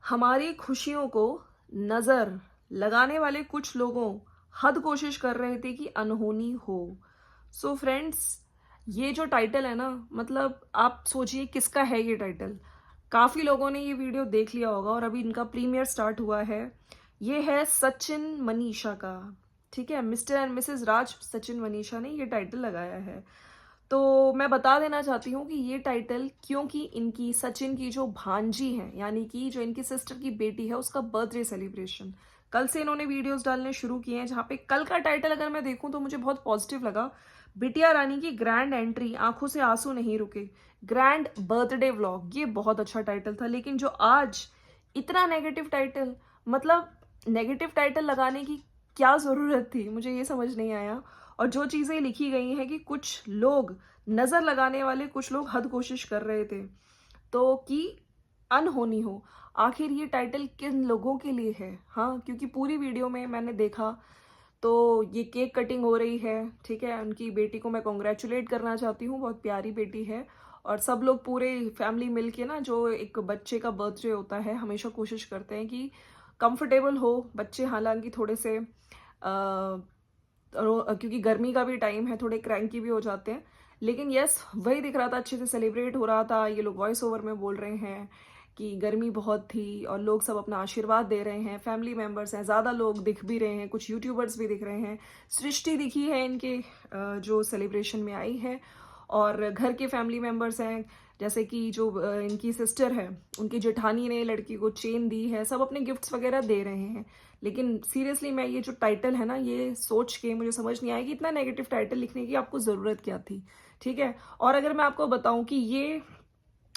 हमारी खुशियों को नज़र लगाने वाले कुछ लोगों हद कोशिश कर रहे थे कि अनहोनी हो। सो फ्रेंड्स, ये जो टाइटल है ना, मतलब आप सोचिए किसका है ये टाइटल। काफ़ी लोगों ने ये वीडियो देख लिया होगा और अभी इनका प्रीमियर स्टार्ट हुआ है। ये है सचिन मनीषा का। ठीक है, मिस्टर एंड मिसेस राज सचिन मनीषा ने ये टाइटल लगाया है। तो मैं बता देना चाहती हूँ कि ये टाइटल क्योंकि इनकी सचिन की जो भांजी है, यानी कि जो इनकी सिस्टर की बेटी है, उसका बर्थडे सेलिब्रेशन कल से इन्होंने वीडियोस डालने शुरू किए हैं। जहाँ पे कल का टाइटल अगर मैं देखूं तो मुझे बहुत पॉजिटिव लगा। बिटिया रानी की ग्रैंड एंट्री, आंखों से आंसू नहीं रुके, ग्रैंड बर्थडे व्लॉग, ये बहुत अच्छा टाइटल था। लेकिन जो आज इतना नेगेटिव टाइटल, मतलब नेगेटिव टाइटल लगाने की क्या ज़रूरत थी, मुझे ये समझ नहीं आया। और जो चीज़ें लिखी गई हैं कि कुछ लोग नज़र लगाने वाले, कुछ लोग हद कोशिश कर रहे थे तो कि अनहोनी हो। आखिर ये टाइटल किन लोगों के लिए है? हाँ, क्योंकि पूरी वीडियो में मैंने देखा तो ये केक कटिंग हो रही है। ठीक है, उनकी बेटी को मैं कॉन्ग्रेचुलेट करना चाहती हूँ, बहुत प्यारी बेटी है। और सब लोग पूरे फैमिली मिल के ना, जो एक बच्चे का बर्थडे होता है, हमेशा कोशिश करते हैं कि कंफर्टेबल हो बच्चे। हालांकि थोड़े से क्योंकि गर्मी का भी टाइम है, थोड़े क्रैंकी भी हो जाते हैं। लेकिन यस, वही दिख रहा था, अच्छे से सेलिब्रेट हो रहा था। ये लोग वॉइस ओवर में बोल रहे हैं कि गर्मी बहुत थी और लोग सब अपना आशीर्वाद दे रहे हैं। फैमिली मेम्बर्स हैं, ज़्यादा लोग दिख भी रहे हैं, कुछ यूट्यूबर्स भी दिख रहे हैं। सृष्टि दिखी है इनके जो सेलिब्रेशन में आई है। और घर के फैमिली मेम्बर्स हैं, जैसे कि जो इनकी सिस्टर है, उनकी जेठानी ने लड़की को चेन दी है, सब अपने गिफ्ट्स वगैरह दे रहे हैं। लेकिन सीरियसली मैं ये जो टाइटल है ना, ये सोच के मुझे समझ नहीं आया कि इतना नेगेटिव टाइटल लिखने की आपको ज़रूरत क्या थी। ठीक है, और अगर मैं आपको बताऊं कि ये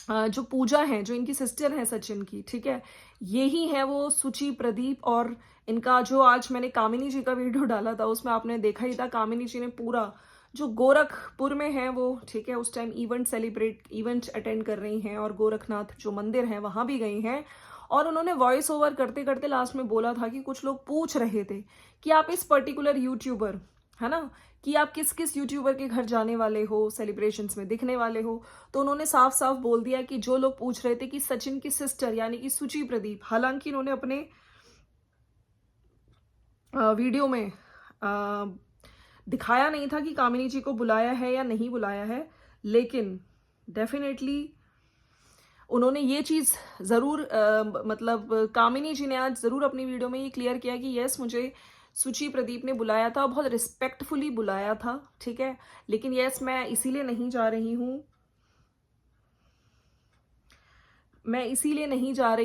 जो पूजा है, जो इनकी सिस्टर है सचिन की, ठीक है, यही है वो सुचि प्रदीप। और इनका जो आज मैंने कामिनी जी का वीडियो डाला था, उसमें आपने देखा ही था, कामिनी जी ने पूरा जो गोरखपुर में है वो, ठीक है, उस टाइम इवेंट अटेंड कर रही हैं और गोरखनाथ जो मंदिर है वहां भी गई हैं। और उन्होंने वॉइस ओवर करते करते लास्ट में बोला था कि कुछ लोग पूछ रहे थे कि आप इस पर्टिकुलर यूट्यूबर, है ना, कि आप किस किस यूट्यूबर के घर जाने वाले हो, सेलिब्रेशंस में दिखने वाले हो। तो उन्होंने साफ साफ बोल दिया कि जो लोग पूछ रहे थे कि सचिन की सिस्टर यानी कि सुचि प्रदीप, हालांकि इन्होंने अपने वीडियो में दिखाया नहीं था कि कामिनी जी को बुलाया है या नहीं बुलाया है, लेकिन डेफिनेटली उन्होंने ये चीज़ ज़रूर मतलब कामिनी जी ने आज ज़रूर अपनी वीडियो में ये क्लियर किया कि यस, मुझे सुचि प्रदीप ने बुलाया था, बहुत रिस्पेक्टफुली बुलाया था। ठीक है, लेकिन यस, मैं इसीलिए नहीं जा रही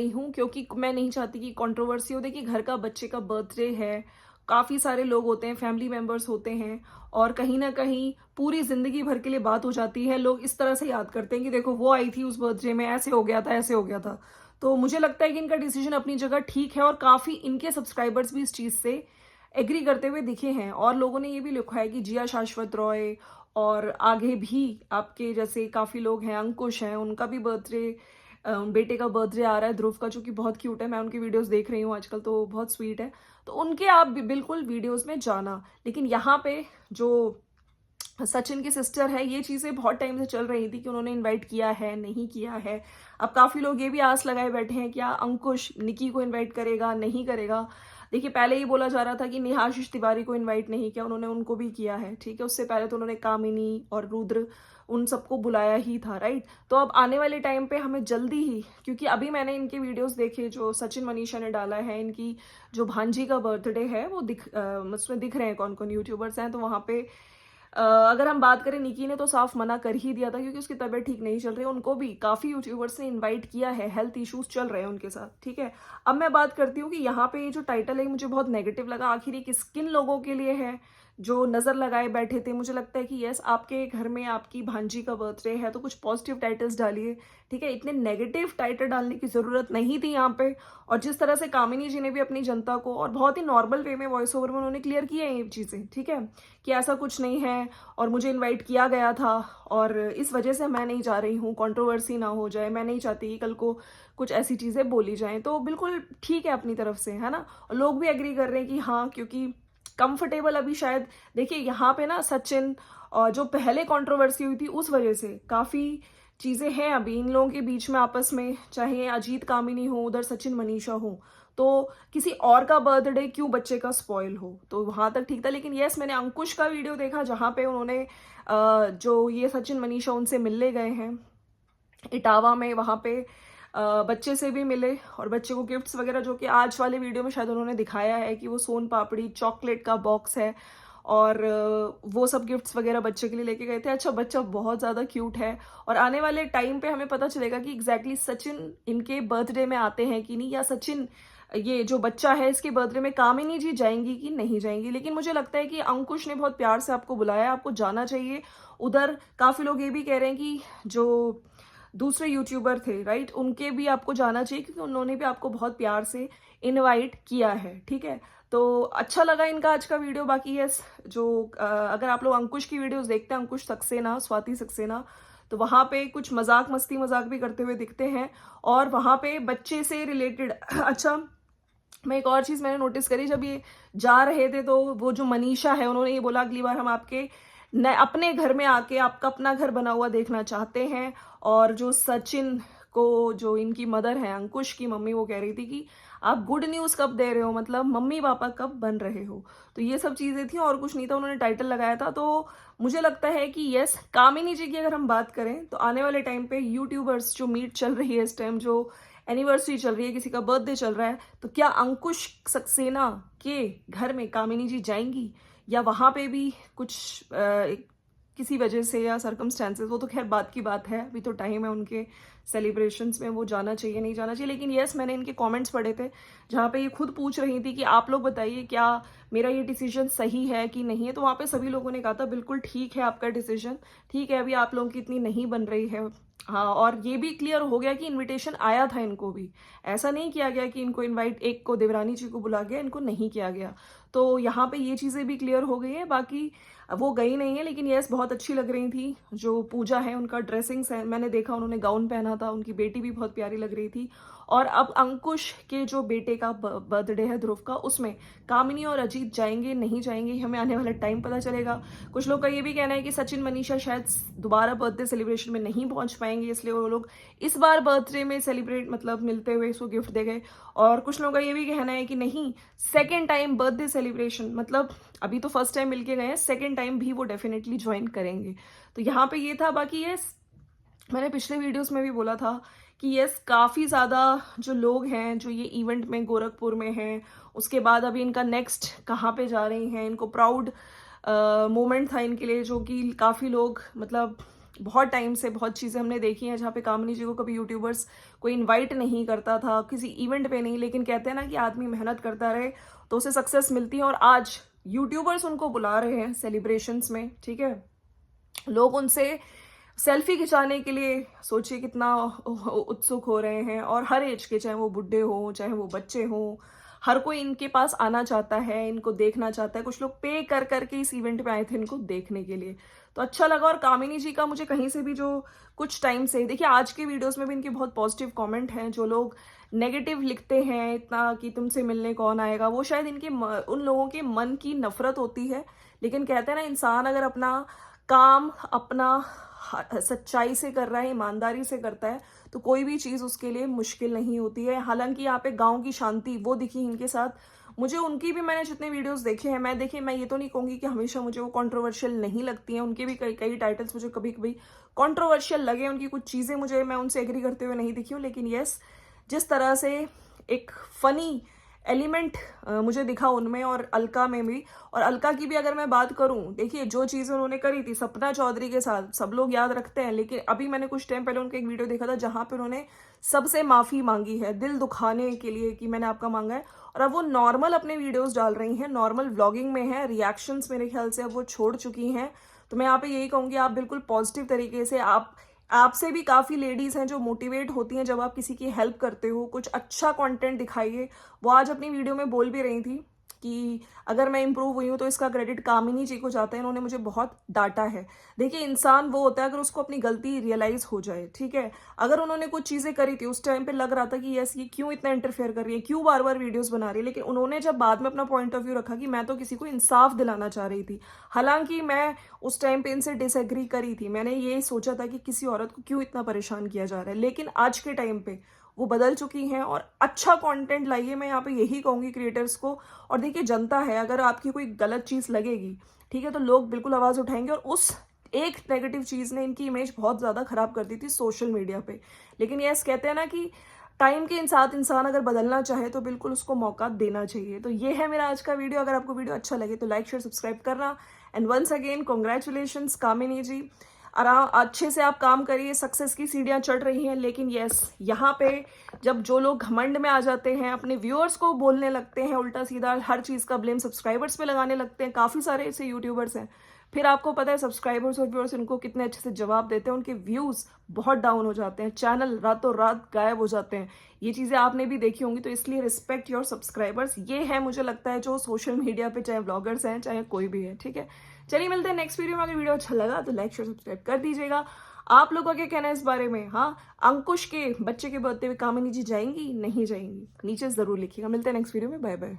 हूँ, क्योंकि मैं नहीं चाहती कि कंट्रोवर्सी हो। देखिए, घर का बच्चे का बर्थडे है, काफ़ी सारे लोग होते हैं, फैमिली मेंबर्स होते हैं, और कहीं ना कहीं पूरी ज़िंदगी भर के लिए बात हो जाती है। लोग इस तरह से याद करते हैं कि देखो वो आई थी उस बर्थडे में, ऐसे हो गया था, ऐसे हो गया था। तो मुझे लगता है कि इनका डिसीजन अपनी जगह ठीक है और काफ़ी इनके सब्सक्राइबर्स भी इस चीज़ से एग्री करते हुए दिखे हैं। और लोगों ने ये भी लिखा है कि जिया शाश्वत रॉय और आगे भी आपके जैसे काफ़ी लोग हैं, अंकुश हैं, उनका भी बर्थडे, बेटे का बर्थडे आ रहा है, ध्रुव का, जो कि बहुत क्यूट है। मैं उनकी वीडियोस देख रही हूँ आजकल, तो बहुत स्वीट है। तो उनके आप भी बिल्कुल वीडियोस में जाना। लेकिन यहाँ पे जो सचिन की सिस्टर है, ये चीज़ें बहुत टाइम से चल रही थी कि उन्होंने इनवाइट किया है, नहीं किया है। अब काफ़ी लोग ये भी आस लगाए बैठे हैं क्या अंकुश निकी को इनवाइट करेगा, नहीं करेगा। देखिए, पहले ही बोला जा रहा था कि नेहाशीष तिवारी को इनवाइट नहीं किया, उन्होंने उनको भी किया है। ठीक है, उससे पहले तो उन्होंने कामिनी और रुद्र, उन सबको बुलाया ही था, राइट। तो अब आने वाले टाइम पे हमें जल्दी ही, क्योंकि अभी मैंने इनके वीडियोस देखे जो सचिन मनीषा ने डाला है, इनकी जो भांजी का बर्थडे है वो उसमें दिख रहे हैं कौन कौन यूट्यूबर्स हैं। तो वहाँ पे अगर हम बात करें, निकी ने तो साफ मना कर ही दिया था क्योंकि उसकी तबीयत ठीक नहीं चल रही है। उनको भी काफ़ी यूट्यूबर्स ने इनवाइट किया है, हेल्थ इश्यूज चल रहे हैं उनके साथ। ठीक है, अब मैं बात करती हूँ कि यहाँ पे ये जो टाइटल है मुझे बहुत नेगेटिव लगा। आखिर ये किन लोगों के लिए है जो नज़र लगाए बैठे थे? मुझे लगता है कि यस, आपके घर में आपकी भांजी का बर्थडे है तो कुछ पॉजिटिव टाइटल्स डालिए। ठीक है, इतने नेगेटिव टाइटल डालने की ज़रूरत नहीं थी यहाँ पे। और जिस तरह से कामिनी जी ने भी अपनी जनता को, और बहुत ही नॉर्मल वे में वॉइस ओवर में उन्होंने क्लियर किया है ये चीज़ें, ठीक है, कि ऐसा कुछ नहीं है और मुझे इनवाइट किया गया था और इस वजह से मैं नहीं जा रही हूँ, कंट्रोवर्सी ना हो जाए, मैं नहीं चाहती कि कल को कुछ ऐसी चीज़ें बोली जाएं। तो बिल्कुल ठीक है अपनी तरफ से, है ना। और लोग भी एग्री कर रहे हैं कि हाँ, क्योंकि कंफर्टेबल अभी शायद, देखिए यहाँ पे ना सचिन, और जो पहले कंट्रोवर्सी हुई थी उस वजह से काफ़ी चीज़ें हैं अभी इन लोगों के बीच में आपस में, चाहे अजीत कामिनी हो, उधर सचिन मनीषा हो, तो किसी और का बर्थडे क्यों बच्चे का स्पॉइल हो, तो वहां तक ठीक था। लेकिन यस, मैंने अंकुश का वीडियो देखा जहां पे उन्होंने जो ये सचिन मनीषा उनसे मिलने गए हैं इटावा में, वहां पे बच्चे से भी मिले और बच्चे को गिफ्ट्स वगैरह, जो कि आज वाले वीडियो में शायद उन्होंने दिखाया है कि वो सोन पापड़ी चॉकलेट का बॉक्स है और वो सब गिफ्ट्स वगैरह बच्चे के लिए लेके गए थे। अच्छा, बच्चा बहुत ज़्यादा क्यूट है और आने वाले टाइम पे हमें पता चलेगा कि एग्जैक्टली सचिन इनके बर्थडे में आते हैं कि नहीं, या सचिन ये जो बच्चा है इसके बर्थडे में कामिनी जी जाएंगी कि नहीं जाएंगी। लेकिन मुझे लगता है कि अंकुश ने बहुत प्यार से आपको बुलाया, आपको जाना चाहिए उधर। काफ़ी लोग ये भी कह रहे हैं कि जो दूसरे यूट्यूबर थे, राइट, उनके भी आपको जाना चाहिए क्योंकि उन्होंने भी आपको बहुत प्यार से इनवाइट किया है, ठीक है। तो अच्छा लगा इनका आज का वीडियो। बाकी यस, जो अगर आप लोग अंकुश की वीडियोस देखते हैं, अंकुश सक्सेना, स्वाति सक्सेना, तो वहां पे कुछ मजाक मस्ती मजाक भी करते हुए दिखते हैं और वहां पे बच्चे से रिलेटेड अच्छा, मैं एक और चीज मैंने नोटिस करी, जब ये जा रहे थे तो वो जो मनीषा है उन्होंने ये बोला अगली बार हम आपके अपने घर में आके आपका अपना घर बना हुआ देखना चाहते हैं। और जो सचिन को, जो इनकी मदर है अंकुश की मम्मी, वो कह रही थी कि आप गुड न्यूज कब दे रहे हो, मतलब मम्मी पापा कब बन रहे हो। तो ये सब चीजें थी और कुछ नहीं था, उन्होंने टाइटल लगाया था। तो मुझे लगता है कि यस, कामिनी जी की अगर हम बात करें तो आने वाले टाइम पे यूट्यूबर्स जो मीट चल रही है इस टाइम, जो एनिवर्सरी चल रही है, किसी का बर्थडे चल रहा है, तो क्या अंकुश सक्सेना के घर में कामिनी जी जाएंगी या वहां पे भी कुछ किसी वजह से या सर्कमस्टेंसेस, वो तो खैर बात की बात है, अभी तो टाइम है उनके सेलिब्रेशंस में, वो जाना चाहिए नहीं जाना चाहिए। लेकिन यस, मैंने इनके कमेंट्स पढ़े थे जहाँ पे ये खुद पूछ रही थी कि आप लोग बताइए क्या मेरा ये डिसीजन सही है कि नहीं है, तो वहाँ पे सभी लोगों ने कहा था बिल्कुल ठीक है आपका डिसीजन, ठीक है, अभी आप लोगों की इतनी नहीं बन रही है। हाँ, और ये भी क्लियर हो गया कि इनविटेशन आया था इनको भी, ऐसा नहीं किया गया कि इनको इनवाइट, एक को देवरानी जी को बुला गया, इनको नहीं किया गया। तो यहाँ पे ये चीज़ें भी क्लियर हो गई है। बाकी वो गई नहीं है, लेकिन यस, बहुत अच्छी लग रही थी। जो पूजा है उनका ड्रेसिंग है, मैंने देखा उन्होंने गाउन पहना था, उनकी बेटी भी बहुत प्यारी लग रही थी। और अब अंकुश के जो बेटे का बर्थडे है ध्रुव का, उसमें कामिनी और अजीत जाएंगे नहीं जाएंगे, हमें आने वाला टाइम पता चलेगा। कुछ लोग का ये भी कहना है कि सचिन मनीषा शायद दोबारा बर्थडे सेलिब्रेशन में नहीं पहुंच पाएंगे, इसलिए वो लोग इस बार बर्थडे में सेलिब्रेट, मतलब मिलते हुए इसको गिफ्ट दे गए। और कुछ लोगों का ये भी कहना है कि नहीं, सेकेंड टाइम बर्थडे सेलिब्रेशन, मतलब अभी तो फर्स्ट टाइम मिलके गए हैं, सेकेंड टाइम भी वो डेफिनेटली ज्वाइन करेंगे। तो यहाँ पे ये था। बाकी ये मैंने पिछले वीडियोस में भी बोला था कि यस, काफ़ी ज़्यादा जो लोग हैं जो ये इवेंट में गोरखपुर में हैं, उसके बाद अभी इनका नेक्स्ट कहाँ पे जा रही हैं, इनको प्राउड मोमेंट था इनके लिए, जो कि काफ़ी लोग, मतलब बहुत टाइम से बहुत चीज़ें हमने देखी हैं जहाँ पे कामिनी जी को कभी यूट्यूबर्स कोई इनवाइट नहीं करता था किसी इवेंट पे नहीं, लेकिन कहते हैं ना कि आदमी मेहनत करता रहे तो उसे सक्सेस मिलती है। और आज यूट्यूबर्स उनको बुला रहे हैं सेलिब्रेशंस में, ठीक है, लोग उनसे सेल्फी खिंचाने के लिए सोचिए कितना उत्सुक हो रहे हैं। और हर एज के, चाहे वो बुढ़े हो चाहे वो बच्चे हो, हर कोई इनके पास आना चाहता है, इनको देखना चाहता है। कुछ लोग पे कर करके इस इवेंट पे आए थे इनको देखने के लिए, तो अच्छा लगा। और कामिनी जी का मुझे कहीं से भी, जो कुछ टाइम से, देखिए आज के वीडियोस में भी इनके बहुत पॉजिटिव कमेंट हैं। जो लोग नेगेटिव लिखते हैं इतना कि तुमसे मिलने कौन आएगा, वो शायद इनके उन लोगों के मन की नफरत होती है। लेकिन कहते हैं ना, इंसान अगर अपना काम अपना सच्चाई से कर रहा है, ईमानदारी से करता है, तो कोई भी चीज़ उसके लिए मुश्किल नहीं होती है। हालांकि यहाँ पे गांव की शांति वो दिखी इनके साथ मुझे। उनकी भी मैंने जितने वीडियोस देखे हैं, मैं ये तो नहीं कहूँगी कि हमेशा मुझे वो कंट्रोवर्शियल नहीं लगती हैं। उनके भी कई कई टाइटल्स मुझे कभी कभी कंट्रोवर्शियल लगे, उनकी कुछ चीज़ें मुझे, मैं उनसे एग्री करते हुए नहीं दिखी हूँ। लेकिन यस, जिस तरह से एक फनी एलिमेंट मुझे दिखा उनमें और अलका में भी। और अलका की भी अगर मैं बात करूं, देखिए जो चीज़ उन्होंने करी थी सपना चौधरी के साथ, सब लोग याद रखते हैं। लेकिन अभी मैंने कुछ टाइम पहले उनका एक वीडियो देखा था जहां पे उन्होंने सबसे माफ़ी मांगी है, दिल दुखाने के लिए कि मैंने आपका मांगा है। और अब वो नॉर्मल अपने वीडियोस डाल रही हैं, नॉर्मल व्लॉगिंग में है, रिएक्शंस मेरे ख्याल से अब वो छोड़ चुकी हैं। तो मैं यहाँ पे यही कहूँगी, आप बिल्कुल पॉजिटिव तरीके से, आपसे भी काफ़ी लेडीज हैं जो मोटिवेट होती हैं जब आप किसी की हेल्प करते हो, कुछ अच्छा कंटेंट दिखाइए। वो आज अपनी वीडियो में बोल भी रही थी कि अगर मैं इम्प्रूव हुई हूँ तो इसका क्रेडिट कामिनी जी को जाता है, इन्होंने मुझे बहुत डांटा है। देखिए इंसान वो होता है अगर उसको अपनी गलती रियलाइज हो जाए, ठीक है। अगर उन्होंने कुछ चीज़ें करी थी उस टाइम पे लग रहा था कि यस ये क्यों इतना इंटरफेयर कर रही है, क्यों बार बार वीडियोस बना रही है, लेकिन उन्होंने जब बाद में अपना पॉइंट ऑफ व्यू रखा कि मैं तो किसी को इंसाफ दिलाना चाह रही थी, हालांकि मैं उस टाइम पे इनसे डिसएग्री करी थी, मैंने ये सोचा था कि किसी औरत को क्यों इतना परेशान किया जा रहा है, लेकिन आज के टाइम पे वो बदल चुकी हैं और अच्छा कंटेंट लाइए, मैं यहाँ पे यही कहूंगी क्रिएटर्स को। और देखिए जनता है, अगर आपकी कोई गलत चीज़ लगेगी, ठीक है, तो लोग बिल्कुल आवाज़ उठाएंगे, और उस एक नेगेटिव चीज़ ने इनकी इमेज बहुत ज़्यादा खराब कर दी थी सोशल मीडिया पे। लेकिन यस कहते हैं ना कि टाइम के साथ इंसान अगर बदलना चाहे तो बिल्कुल उसको मौका देना चाहिए। तो ये है मेरा आज का वीडियो। अगर आपको वीडियो अच्छा लगे तो लाइक शेयर सब्सक्राइब करना। एंड वंस अगेन कॉन्ग्रेचुलेशंस कामिनी जी, आराम अच्छे से आप काम करिए, सक्सेस की सीढ़ियां चढ़ रही हैं। लेकिन यस यहाँ पे जब जो लोग घमंड में आ जाते हैं, अपने व्यूअर्स को बोलने लगते हैं उल्टा सीधा, हर चीज़ का ब्लेम सब्सक्राइबर्स पे लगाने लगते हैं, काफ़ी सारे ऐसे यूट्यूबर्स हैं, फिर आपको पता है सब्सक्राइबर्स और व्यूअर्स उनको कितने अच्छे से जवाब देते हैं, उनके व्यूज़ बहुत डाउन हो जाते हैं, चैनल रातों रात गायब हो जाते हैं। ये चीज़ें आपने भी देखी होंगी। तो इसलिए रिस्पेक्ट योर सब्सक्राइबर्स, ये है मुझे लगता है जो सोशल मीडिया पे, चाहे ब्लॉगर्स हैं चाहे कोई भी है, ठीक है। चलिए मिलते हैं नेक्स्ट वीडियो में। अगर वीडियो अच्छा लगा तो लाइक शेयर सब्सक्राइब कर दीजिएगा। आप लोगों का क्या कहना है इस बारे में? हाँ, अंकुश के बच्चे के बर्थडे पे कामिनी जी जाएंगी नहीं जाएंगी, नीचे जरूर लिखिएगा। मिलते हैं नेक्स्ट वीडियो में, बाय बाय।